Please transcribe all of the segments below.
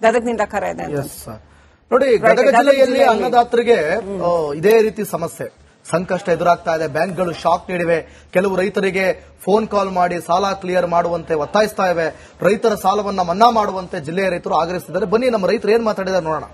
ಗದಗನಿಂದ ಕರೆ ಇದೆ. ನೋಡಿ, ಗದಗ ಜಿಲ್ಲೆಯಲ್ಲಿ ಅನ್ನದಾತರಿಗೆ ಇದೇ ರೀತಿ ಸಮಸ್ಯೆ ಸಂಕಷ್ಟ ಎದುರಾಗ್ತಾ ಇದೆ. ಬ್ಯಾಂಕ್ಗಳು ಶಾಕ್ ನೀಡಿವೆ. ಕೆಲವು ರೈತರಿಗೆ ಫೋನ್ ಕಾಲ್ ಮಾಡಿ ಸಾಲ ಕ್ಲಿಯರ್ ಮಾಡುವಂತೆ ಒತ್ತಾಯಿಸ್ತಾ ಇವೆ. ರೈತರ ಸಾಲವನ್ನ ಮನ್ನಾ ಮಾಡುವಂತೆ ಜಿಲ್ಲೆಯ ರೈತರು ಆಗ್ರಹಿಸಿದ್ದಾರೆ. ಬನ್ನಿ, ನಮ್ಮ ರೈತರು ಏನ್ ಮಾತಾಡಿದ್ದಾರೆ ನೋಡೋಣ.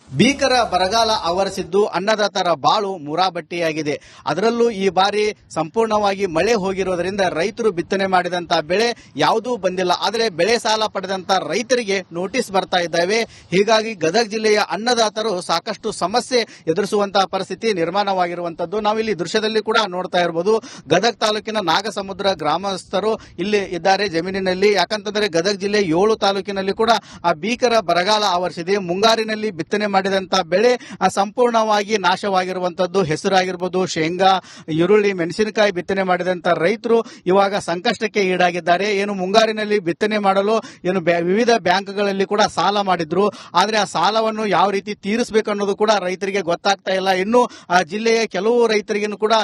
ಭೀಕರ ಬರಗಾಲ ಆವರಿಸಿದ್ದು ಅನ್ನದಾತರ ಬಾಳು ಮುರಾಬಟ್ಟಿಯಾಗಿದೆ. ಅದರಲ್ಲೂ ಈ ಬಾರಿ ಸಂಪೂರ್ಣವಾಗಿ ಮಳೆ ಹೋಗಿರುವುದರಿಂದ ರೈತರು ಬಿತ್ತನೆ ಮಾಡಿದಂತಹ ಬೆಳೆ ಯಾವುದೂ ಬಂದಿಲ್ಲ. ಆದರೆ ಬೆಳೆ ಸಾಲ ಪಡೆದಂತ ರೈತರಿಗೆ ನೋಟಿಸ್ ಬರ್ತಾ ಇದ್ದಾವೆ. ಹೀಗಾಗಿ ಗದಗ ಜಿಲ್ಲೆಯ ಅನ್ನದಾತರು ಸಾಕಷ್ಟು ಸಮಸ್ಯೆ ಎದುರಿಸುವಂತಹ ಪರಿಸ್ಥಿತಿ ನಿರ್ಮಾಣವಾಗಿರುವಂತದ್ದು ನಾವಿಲ್ಲಿ ದೃಶ್ಯದಲ್ಲಿ ಕೂಡ ನೋಡ್ತಾ ಇರಬಹುದು. ಗದಗ ತಾಲೂಕಿನ ನಾಗಸಮುದ್ರ ಗ್ರಾಮಸ್ಥರು ಇಲ್ಲಿ ಇದ್ದಾರೆ ಜಮೀನಿನಲ್ಲಿ. ಯಾಕಂತಂದ್ರೆ ಗದಗ ಜಿಲ್ಲೆ 7 ತಾಲೂಕಿನಲ್ಲಿ ಕೂಡ ಆ ಭೀಕರ ಬರಗಾಲ ಆವರಿಸಿದೆ. ಮುಂಗಾರಿನಲ್ಲಿ ಬಿತ್ತನೆ ಮಾಡಿದಂತ ಬೆಳೆ ಸಂಪೂರ್ಣವಾಗಿ ನಾಶವಾಗಿರುವಂತದ್ದು. ಹೆಸರಾಗಿರ್ಬೋದು, ಶೇಂಗಾ, ಈರುಳ್ಳಿ, ಮೆಣಸಿನಕಾಯಿ ಬಿತ್ತನೆ ಮಾಡಿದಂತ ರೈತರು ಇವಾಗ ಸಂಕಷ್ಟಕ್ಕೆ ಈಡಾಗಿದ್ದಾರೆ. ಏನು ಮುಂಗಾರಿನಲ್ಲಿ ಬಿತ್ತನೆ ಮಾಡಲು ಏನು ವಿವಿಧ ಬ್ಯಾಂಕ್ಗಳಲ್ಲಿ ಕೂಡ ಸಾಲ ಮಾಡಿದ್ರು. ಆದ್ರೆ ಆ ಸಾಲವನ್ನು ಯಾವ ರೀತಿ ತೀರಿಸಬೇಕು ಅನ್ನೋದು ಕೂಡ ರೈತರಿಗೆ ಗೊತ್ತಾಗ್ತಾ ಇಲ್ಲ. ಇನ್ನು ಆ ಜಿಲ್ಲೆಯ ಕೆಲವು ರೈತರಿಗೂ ಕೂಡ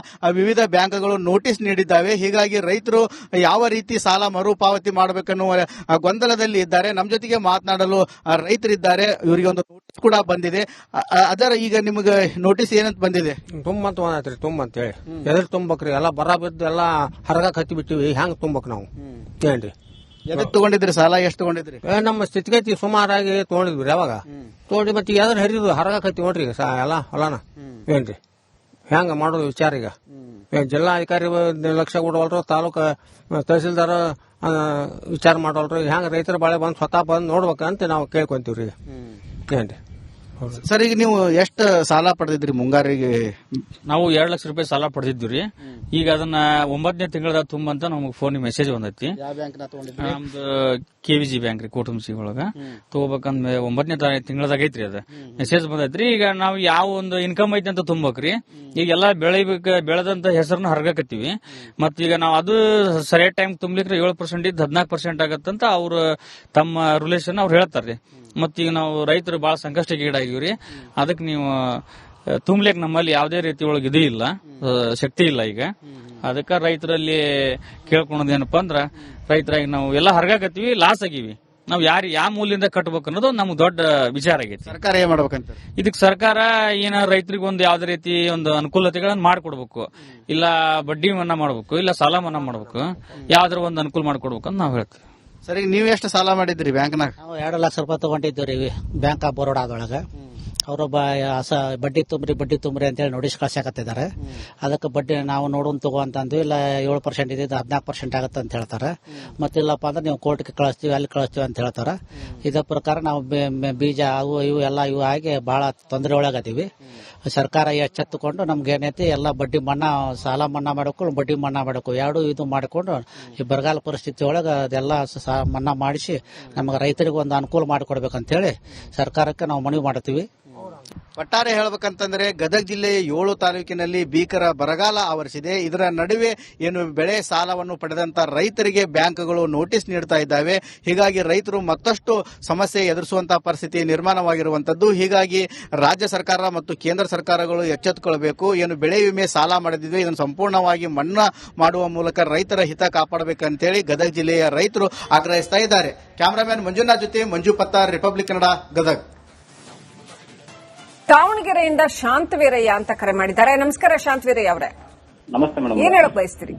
ವಿವಿಧ ಬ್ಯಾಂಕ್ಗಳು ನೋಟಿಸ್ ನೀಡಿದ್ದಾವೆ. ಹೀಗಾಗಿ ರೈತರು ಯಾವ ರೀತಿ ಸಾಲ ಮರುಪಾವತಿ ಮಾಡಬೇಕನ್ನುವ ಗೊಂದಲದಲ್ಲಿ ಇದ್ದಾರೆ. ನಮ್ಮ ಜೊತೆಗೆ ಮಾತನಾಡಲು ರೈತರಿದ್ದಾರೆ. ಇವರಿಗೆ ಒಂದು ನೋಟಿಸ್ ಕೂಡ ಬಂದಿದೆ. ಅದರ ಈಗ ನಿಮಗೆ ನೋಟಿಸ್ ಏನಂತ ಬಂದಿದೆ? ತುಂಬಂತ ಬಂದೈತ್ರಿ. ತುಂಬಂತ ಹೇಳಿ ಎದ್ರ ತುಂಬಕ್ರಿ? ಎಲ್ಲ ಬರ ಬಿದ್ದು ಎಲ್ಲ ಹರಗ ಕತ್ತಿ ಬಿಟ್ಟಿವಿ. ಹೆಂಗ್ ತುಂಬಕ್ ನಾವು? ಏನ್ರಿ, ಎದಕ್ ತಗೊಂಡಿದ್ರಿ ಸಾಲ? ಎಷ್ಟು ತಗೊಂಡಿದ್ರಿ? ನಮ್ಮ ಸ್ಥಿತಿಗತಿ ಸುಮಾರಾಗಿ ತಗೊಂಡಿದ್ವಿ. ಯಾವಾಗ ತಗೊಂಡಿ ಮತ್ತೆ ಎದ್ರ ಹರಿದು ಹರಗ ಕತ್ತಿ ನೋಡ್ರಿ ಈಗ ಎಲ್ಲ ಹೊಲನ. ಏನ್ರಿ, ಹೆಂಗ ಮಾಡೋದು ವಿಚಾರ? ಈಗ ಜಿಲ್ಲಾಧಿಕಾರಿ ಲಕ್ಷ ಕೊಡವಲ್ರು, ತಾಲೂಕು ತಹಸೀಲ್ದಾರ್ ವಿಚಾರ ಮಾಡವಲ್ರು. ಹೆಂಗ ರೈತರ ಬಾಳೆ ಬಂದು ಸ್ವತಃ ಬಂದು ನೋಡ್ಬೇಕಂತ ನಾವು ಕೇಳ್ಕೊಂತೀವ್ರಿ. ಏನ್ರಿ ಸರ್, ಈಗ ನೀವು ಎಷ್ಟು ಸಾಲ ಪಡೆದಿದ್ರಿ ಮುಂಗಾರಿಗೆ? ನಾವು 2 ಲಕ್ಷ ರೂಪಾಯಿ ಸಾಲ ಪಡೆದಿದ್ವಿ. ಈಗ ಅದನ್ನ 9ನೇ ತಿಂಗಳದಾಗ ತುಂಬಂತ ನಮಗೆ ಫೋನ್ ಮೆಸೇಜ್ ಬಂದೈತಿ. ನಮ್ದು KVG ಬ್ಯಾಂಕ್ ರೀ, ಕೋಟುಂಬಸಿ ಒಳಗ ತಗೋಬೇಕಂದ್ರೆ 9ನೇ ತಿಂಗಳದಾಗ ಐತ್ರಿ. ಅದ ಮೆಸೇಜ್ ಬಂದೈತ್ರಿ. ಈಗ ನಾವು ಯಾವ ಒಂದು ಇನ್ಕಮ್ ಐತಿ ಅಂತ ತುಂಬಕ್ರಿ. ಈಗ ಎಲ್ಲಾ ಬೆಳೆದಂತ ಹೆಸರನ್ನ ಹರಗಕತ್ತೀವಿ. ಮತ್ತೀಗ ನಾವು ಅದು ಸರಿಯಾದ ಟೈಮ್ ತುಂಬ್ಲಿಕ್ಕೆ 7% ಇದ್ದು 14% ಆಗತ್ತಂತ ಅವ್ರು ತಮ್ಮ ರಿಲೇಷನ್ ಅವ್ರು ಹೇಳ್ತಾರ್ರಿ. ಮತ್ತೀಗ ನಾವು ರೈತರು ಬಹಳ ಸಂಕಷ್ಟಕ್ಕೆ ಈಡಾಗಿವ್ರಿ. ಅದಕ್ಕೆ ನೀವು ತುಂಬ್ಲಿಕ್ ನಮ್ಮಲ್ಲಿ ಯಾವುದೇ ರೀತಿ ಒಳಗೆ ಇದು ಇಲ್ಲ, ಶಕ್ತಿ ಇಲ್ಲ. ಈಗ ಅದಕ್ಕೆ ರೈತರಲ್ಲಿ ಕೇಳ್ಕೊಳೋದೇನಪ್ಪ ಅಂದ್ರ, ರೈತರಾಗಿ ನಾವು ಎಲ್ಲ ಹರಗಾಕತ್ತೀವಿ, ಲಾಸ್ ಆಗಿವಿ. ನಾವು ಯಾವ ಮೂಲೆಯಿಂದ ಕಟ್ಟಬೇಕು ಅನ್ನೋದು ನಮ್ಗೆ ದೊಡ್ಡ ವಿಚಾರ ಆಗೈತಿ. ಸರ್ಕಾರ ಏನ್ ಮಾಡ್ಬೇಕಂತ? ಇದಕ್ಕೆ ಸರ್ಕಾರ ಏನ ರೈತರಿಗೆ ಒಂದು ಯಾವ್ದೇ ರೀತಿ ಒಂದು ಅನುಕೂಲತೆಗಳನ್ನ ಮಾಡ್ಕೊಡ್ಬೇಕು. ಇಲ್ಲ ಬಡ್ಡಿ ಮನ್ನಾ ಮಾಡ್ಬೇಕು, ಇಲ್ಲ ಸಾಲ ಮನ್ನಾ ಮಾಡ್ಬೇಕು. ಯಾವ್ದಾರ ಒಂದು ಅನುಕೂಲ ಮಾಡ್ಕೊಡ್ಬೇಕು ಅಂತ ನಾವು ಹೇಳ್ತೀವಿ. ಸರಿ, ನೀವು ಎಷ್ಟು ಸಾಲ ಮಾಡಿದ್ರಿ ಬ್ಯಾಂಕ್ನಾಗ? ನಾವು 2 ಲಕ್ಷ ರೂಪಾಯಿ ತಗೊಂಡಿದ್ದೀವಿ ರೀ ಬ್ಯಾಂಕ್ ಆಫ್ ಬರೋಡಾದೊಳಗೆ. ಅವರೊಬ್ಬ ಬಡ್ಡಿ ತುಂಬ್ರಿ ಅಂತೇಳಿ ನೋಟಿಸ್ ಕಳ್ಸಾಕತ್ತಿದ್ದಾರೆ. ಅದಕ್ಕೆ ಬಡ್ಡಿ ನಾವು ನೋಡೋನ್ ತಗೋ ಅಂತಂದ್ವಿ. ಇಲ್ಲ 7% ಇದೆ, 14% ಆಗುತ್ತೆ ಅಂತ ಹೇಳ್ತಾರೆ. ಮತ್ತಿಲ್ಲಪ್ಪ ಅಂದ್ರೆ ನೀವು ಕೋರ್ಟ್ಗೆ ಕಳಿಸ್ತೀವಿ, ಅಲ್ಲಿ ಕಳಿಸ್ತೀವಿ ಅಂತ ಹೇಳ್ತಾರೆ. ಇದ ಪ್ರಕಾರ ನಾವು ಬೀಜ ಅವು ಇವು ಎಲ್ಲ ಇವು ಆಗಿ ಬಹಳ ತೊಂದರೆ ಒಳಗದೀವಿ. ಸರ್ಕಾರ ಎಚ್ಚೆತ್ತುಕೊಂಡು ನಮ್ಗೆ ಏನೈತಿ ಎಲ್ಲ ಬಡ್ಡಿ ಮನ್ನಾ, ಸಾಲ ಮನ್ನಾ ಮಾಡಬೇಕು, ಬಡ್ಡಿ ಮನ್ನಾ ಮಾಡಬೇಕು, ಎರಡು ಇದು ಮಾಡಿಕೊಂಡು ಈ ಬರಗಾಲ ಪರಿಸ್ಥಿತಿ ಒಳಗೆ ಅದೆಲ್ಲ ಮನ್ನಾ ಮಾಡಿಸಿ ನಮಗೆ ರೈತರಿಗೆ ಒಂದು ಅನುಕೂಲ ಮಾಡಿಕೊಡ್ಬೇಕಂತ ಹೇಳಿ ಸರ್ಕಾರಕ್ಕೆ ನಾವು ಮನವಿ ಮಾಡ್ತೀವಿ. ಒಟ್ಟಾರೆ ಹೇಳಬೇಕಂತಂದ್ರೆ ಗದಗ ಜಿಲ್ಲೆಯ 7 ತಾಲೂಕಿನಲ್ಲಿ ಭೀಕರ ಬರಗಾಲ ಆವರಿಸಿದೆ. ಇದರ ನಡುವೆ ಏನು ಬೆಳೆ ಸಾಲವನ್ನು ಪಡೆದಂತ ರೈತರಿಗೆ ಬ್ಯಾಂಕ್ಗಳು ನೋಟಿಸ್ ನೀಡ್ತಾ ಇದ್ದಾವೆ. ಹೀಗಾಗಿ ರೈತರು ಮತ್ತಷ್ಟು ಸಮಸ್ಯೆ ಎದುರಿಸುವಂತಹ ಪರಿಸ್ಥಿತಿ ನಿರ್ಮಾಣವಾಗಿರುವಂತದ್ದು. ಹೀಗಾಗಿ ರಾಜ್ಯ ಸರ್ಕಾರ ಮತ್ತು ಕೇಂದ್ರ ಸರ್ಕಾರಗಳು ಎಚ್ಚೆತ್ತುಕೊಳ್ಳಬೇಕು. ಏನು ಬೆಳೆ ವಿಮೆ ಸಾಲ ಮಾಡಿದ್ವಿ, ಇದನ್ನು ಸಂಪೂರ್ಣವಾಗಿ ಮನ್ನಾ ಮಾಡುವ ಮೂಲಕ ರೈತರ ಹಿತ ಕಾಪಾಡಬೇಕಂತೇಳಿ ಗದಗ ಜಿಲ್ಲೆಯ ರೈತರು ಆಗ್ರಹಿಸ್ತಾ ಇದ್ದಾರೆ. ಕ್ಯಾಮರಾಮನ್ ಮಂಜುನಾಥ್ ಜೊತೆ ಮಂಜು ಪತ್ತಾರ್, ರಿಪಬ್ಲಿಕ್ ಕನ್ನಡ, ಗದಗ. ದಾವಣಗೆರೆಯಿಂದ ಶಾಂತವೀರಯ್ಯ ಅಂತ ಕರೆ ಮಾಡಿದ್ದಾರೆ. ನಮಸ್ಕಾರ ಶಾಂತವೀರಯ್ಯ ಅವರೇ. ನಮಸ್ತೆ ಮೇಡಮ್. ಏನ್ ಹೇಳಕ್ ಬಯಸ್ತೀರಿ?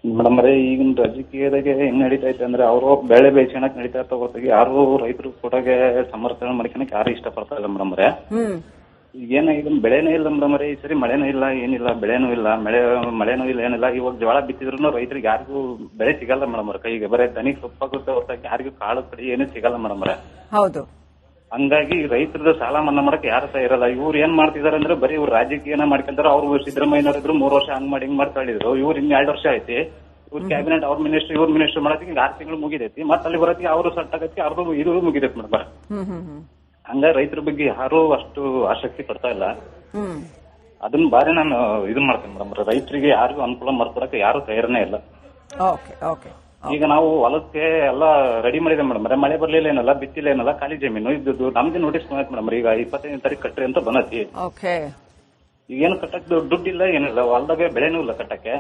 ಮೇಡಮ್ ಅವರೇ, ಈಗಿನ ರಾಜಕೀಯದಾಗೆ ಹೆಂಗ್ ನಡೀತಾ ಐತೆ ಅಂದ್ರೆ ಅವರು ಬೆಳೆ ಬೆಳೆಸಣಕ್ ನಡೀತಾ ಇರ್ತಾ ಹೊರತಾಗಿ ಯಾರು ರೈತರು ಕೊಡಗೆ ಸಮರ್ಥನೆ ಮಾಡ್ಕೊಳಕ್ ಯಾರು ಇಷ್ಟಪಡ್ತಾ ಇಲ್ಲ ಮೇಡಮ್ ಅವರೇ. ಏನಾಗಿದೆ, ಬೆಳೆನೂ ಇಲ್ಲ ಮೇಡಮ್ ಅವರೇ. ಈ ಸರಿ ಮಳೆನೂ ಇಲ್ಲ, ಏನಿಲ್ಲ, ಬೆಳೆನೂ ಇಲ್ಲ, ಮಳೆನೂ ಇಲ್ಲ, ಏನಿಲ್ಲ. ಇವಾಗ ಜೋಳ ಬಿತ್ತಿದ್ರು ರೈತರಿಗೆ ಯಾರಿಗೂ ಬೆಳೆ ಸಿಗಲ್ಲ ಮೇಡಮ್ ಅವ್ರ ಕೈಗೆ. ಬರೀ ದನಿಗೆ ಸೊಪ್ಪಾಗುತ್ತೆ ಹೊರತಾಗಿ ಯಾರಿಗೂ ಕಾಳು ಕಡಿ ಏನೂ ಸಿಗಲ್ಲ ಮೇಡಮ್ ಅವರೇ. ಹೌದು. ಹಂಗಾಗಿ ರೈತರದ ಸಾಲ ಮನ್ನಾ ಮಾಡಕ್ ಯಾರು ಸಹ ಇರಲ್ಲ. ಇವ್ರು ಏನ್ ಮಾಡ್ತಿದಾರೆ ಅಂದ್ರೆ ಬರೀ ಇವ್ರು ರಾಜಕೀಯನ ಮಾಡ್ಕೊಂತಾರೆ. ಅವ್ರು ಸಿದ್ದರಾಮಯ್ಯನವರಿದ್ರು 3 ವರ್ಷ ಹಂಗ್ ಮಾಡಿ ಹಿಂಗ್ ಮಾಡ್ತಾ ಇದ್ರು. ಇವ್ರು ಇನ್ನು 2 ವರ್ಷ ಐತಿ. ಇವ್ರ ಕ್ಯಾಬಿನೆಟ್ ಅವ್ರ ಮಿನಿಸ್ಟರ್ ಇವ್ರ ಮಿನಿಸ್ಟರ್ ಮಾಡಕ್ಕೆ 6 ತಿಂಗಳು ಮುಗಿದೈತಿ. ಮತ್ತೆ ಅಲ್ಲಿ ಬರೋದಕ್ಕೆ ಅವರು ಸೆಟ್ ಆಗತ್ತೆ, ಅವ್ರದ್ದು ಇದು ಮುಗಿದೈತಿ ಮೇಡಮ್. ಹಂಗಾಗಿ ರೈತರ ಬಗ್ಗೆ ಯಾರು ಅಷ್ಟು ಆಸಕ್ತಿ ಪಡ್ತಾ ಇಲ್ಲ. ಅದನ್ನ ಬಾರಿ ನಾನು ಇದನ್ ಮಾಡ್ತೇನೆ ಮೇಡಮ್. ರೈತರಿಗೆ ಯಾರಿಗೂ ಅನುಕೂಲ ಮಾಡ್ಕೊಡಕ್ಕೆ ಯಾರು ತಯಾರನೇ ಇಲ್ಲ. ಈಗ ನಾವು ಹೊಲಕ್ಕೆ ಎಲ್ಲ ರೆಡಿ ಮಾಡಿದೆ ಮೇಡಮ್. ಮಳೆ ಬರ್ಲಿಲ್ಲ ಏನಲ್ಲ, ಬಿತ್ತಿಲ್ಲ ಏನಲ್ಲ, ಖಾಲಿ ಜಮೀನು ಇದ್ದು ನಮ್ಗೆ ನೋಟಿಸ್ ಬಂದೈತಿ ಮೇಡಮ್. ಈಗ 25ನೇ ತಾರೀಕು ಕಟ್ರಿ ಅಂತ ಬಂದೈತಿ. ಈಗ ಏನು ಕಟ್ಟಕ್ ದುಡ್ಡು ಇಲ್ಲ, ಏನಿಲ್ಲ, ಹೊಲದಾಗ ಬೆಳೆನೂ ಇಲ್ಲ ಕಟ್ಟಕ್ಕೆ.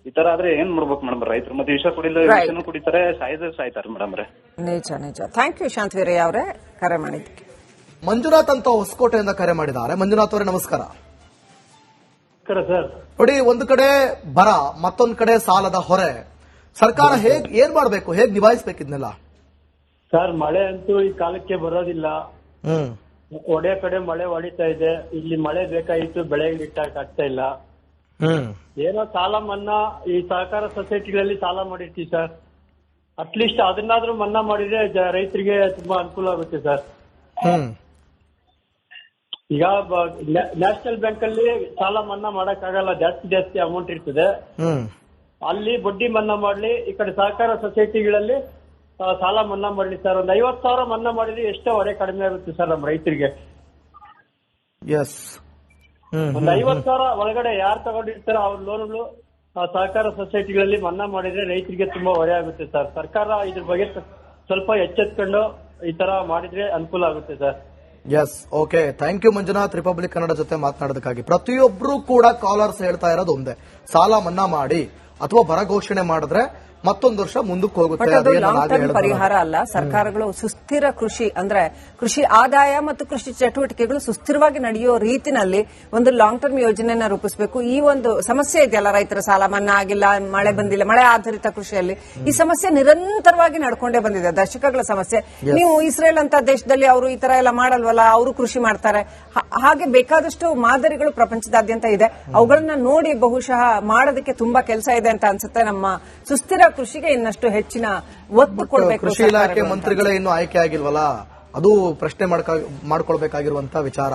ಈ ತರ ಆದ್ರೆ ಏನ್ ಮಾಡ್ಬೇಕು ಮೇಡಮ್ ರೈತರು? ಮತ್ತೆ ವಿಷ ಕುಡಿಲ್ಲ, ವಿಷನೂ ಕುಡಿತಾರೆ, ಸಾಯ್ತಾರೆ ಮೇಡಮ್ ರೇ. ನಿಜ. ಥ್ಯಾಂಕ್ ಯು ಶಾಂತವೀರಯ್ಯ ಅವರೇ ಕರೆ ಮಾಡಿದ್ದಕ್ಕೆ. ಮಂಜುನಾಥ್ ಅಂತ ಹೊಸಕೋಟೆಯಿಂದ ಕರೆ ಮಾಡಿದ್ದಾರೆ. ಮಂಜುನಾಥ್ ಅವರೇ ನಮಸ್ಕಾರ. ಸರ್ ನೋಡಿ, ಒಂದು ಕಡೆ ಬರ, ಮತ್ತೊಂದು ಕಡೆ ಸಾಲದ ಹೊರೆ. ಸರ್ಕಾರ ಏನ್ ಮಾಡ್ಬೇಕು, ಹೇಗ್ ನಿಭಾಯಿಸ್ಬೇಕು ಇದನ್ನೆಲ್ಲ? ಸರ್, ಮಳೆ ಅಂತೂ ಈ ಕಾಲಕ್ಕೆ ಬರೋದಿಲ್ಲ. ಒಡೆ ಕಡೆ ಮಳೆ ಹೊಡಿತಾ ಇದೆ. ಇಲ್ಲಿ ಮಳೆ ಬೇಕಾಗಿತ್ತು, ಬೆಳೆ ಇಟ್ಟಕ್ಕೆ ಆಗ್ತಾ ಇಲ್ಲ. ಏನೋ ಸಾಲ ಮನ್ನಾ ಈ ಸಹಕಾರ ಸೊಸೈಟಿಗಳಲ್ಲಿ ಸಾಲ ಮಾಡಿರ್ತೀವಿ ಸರ್. ಅಟ್ಲೀಸ್ಟ್ ಅದನ್ನಾದ್ರೂ ಮನ್ನಾ ಮಾಡಿದ್ರೆ ರೈತರಿಗೆ ತುಂಬಾ ಅನುಕೂಲ ಆಗುತ್ತೆ ಸರ್. ಈಗ ನ್ಯಾಷನಲ್ ಬ್ಯಾಂಕ್ ಅಲ್ಲಿ ಸಾಲ ಮನ್ನಾ ಮಾಡಕ್ಕಾಗಲ್ಲ, ಜಾಸ್ತಿ ಅಮೌಂಟ್ ಇರ್ತದೆ. ಅಲ್ಲಿ ಬಡ್ಡಿ ಮನ್ನಾ ಮಾಡ್ಲಿ, ಈ ಕಡೆ ಸಹಕಾರ ಸೊಸೈಟಿಗಳಲ್ಲಿ ಸಾಲ ಮನ್ನಾ ಮಾಡ್ಲಿ ಸರ್. ಒಂದು 50,000 ಮನ್ನಾ ಮಾಡಿದ್ರೆ ಎಷ್ಟೋ ಹೊರೆ ಕಡಿಮೆ ಆಗುತ್ತೆ ಸರ್ ನಮ್ಮ ರೈತರಿಗೆ. ಒಂದು 50,000 ಒಳಗಡೆ ಯಾರು ತಗೊಂಡಿರ್ತಾರೋ ಅವ್ರ ಲೋನ್ಗಳು ಸಹಕಾರ ಸೊಸೈಟಿಗಳಲ್ಲಿ ಮನ್ನಾ ಮಾಡಿದ್ರೆ ರೈತರಿಗೆ ತುಂಬಾ ಹೊರೆ ಆಗುತ್ತೆ ಸರ್. ಸರ್ಕಾರ ಇದ್ರ ಬಗ್ಗೆ ಸ್ವಲ್ಪ ಎಚ್ಚೆತ್ಕೊಂಡು ಈ ತರ ಮಾಡಿದ್ರೆ ಅನುಕೂಲ ಆಗುತ್ತೆ sir. Yes, okay, thank you Manjunath, Republic Kannada ಜೊತೆ ಮಾತನಾಡೋದಕ್ಕಾಗಿ. ಪ್ರತಿಯೊಬ್ರು ಕೂಡ ಕಾಲರ್ಸ್ ಹೇಳ್ತಾ ಇರೋದು ಒಂದೇ, ಸಾಲ ಮನ್ನಾ ಮಾಡಿ ಅಥವಾ ಬರ ಘೋಷಣೆ ಮಾಡಿದ್ರೆ ಮತ್ತೊಂದು ವರ್ಷ ಮುಂದಕ್ಕೆ ಹೋಗುತ್ತೆ. ಅದು ಲಾಂಗ್ ಟರ್ಮ್ ಪರಿಹಾರ ಅಲ್ಲ. ಸರ್ಕಾರಗಳು ಸುಸ್ಥಿರ ಕೃಷಿ ಅಂದ್ರೆ ಕೃಷಿ ಆದಾಯ ಮತ್ತು ಕೃಷಿ ಚಟುವಟಿಕೆಗಳು ಸುಸ್ಥಿರವಾಗಿ ನಡೆಯೋ ರೀತಿನಲ್ಲಿ ಒಂದು ಲಾಂಗ್ ಟರ್ಮ್ ಯೋಜನೆಯನ್ನ ರೂಪಿಸಬೇಕು. ಈ ಒಂದು ಸಮಸ್ಯೆ ಇದೆಯಲ್ಲ, ರೈತರ ಸಾಲ ಮನ್ನಾ ಆಗಿಲ್ಲ, ಮಳೆ ಬಂದಿಲ್ಲ, ಮಳೆ ಆಧಾರಿತ ಕೃಷಿಯಲ್ಲಿ ಈ ಸಮಸ್ಯೆ ನಿರಂತರವಾಗಿ ನಡ್ಕೊಂಡೇ ಬಂದಿದೆ, ದಶಕಗಳ ಸಮಸ್ಯೆ. ನೀವು ಇಸ್ರೇಲ್ ಅಂತ ದೇಶದಲ್ಲಿ ಅವರು ಈ ತರ ಎಲ್ಲ ಮಾಡಲ್ವಲ್ಲ, ಅವರು ಕೃಷಿ ಮಾಡ್ತಾರೆ. ಹಾಗೆ ಬೇಕಾದಷ್ಟು ಮಾದರಿಗಳು ಪ್ರಪಂಚದಾದ್ಯಂತ ಇದೆ. ಅವುಗಳನ್ನ ನೋಡಿ ಬಹುಶಃ ಮಾಡೋದಕ್ಕೆ ತುಂಬಾ ಕೆಲಸ ಇದೆ ಅಂತ ಅನ್ಸುತ್ತೆ. ನಮ್ಮ ಸುಸ್ಥಿರ ಕೃಷಿಗೆ ಇನ್ನಷ್ಟು ಹೆಚ್ಚಿನ ಒತ್ತು ಕೊಡಬೇಕು. ಕೃಷಿ ಇಲಾಖೆ ಮಂತ್ರಿಗಳೇ ಇನ್ನು ಆಯ್ಕೆ ಆಗಿಲ್ವಲ್ಲ, ಅದು ಪ್ರಶ್ನೆ ಮಾಡ್ಕೊಳ್ಬೇಕಾಗಿರುವಂತಹ ವಿಚಾರ.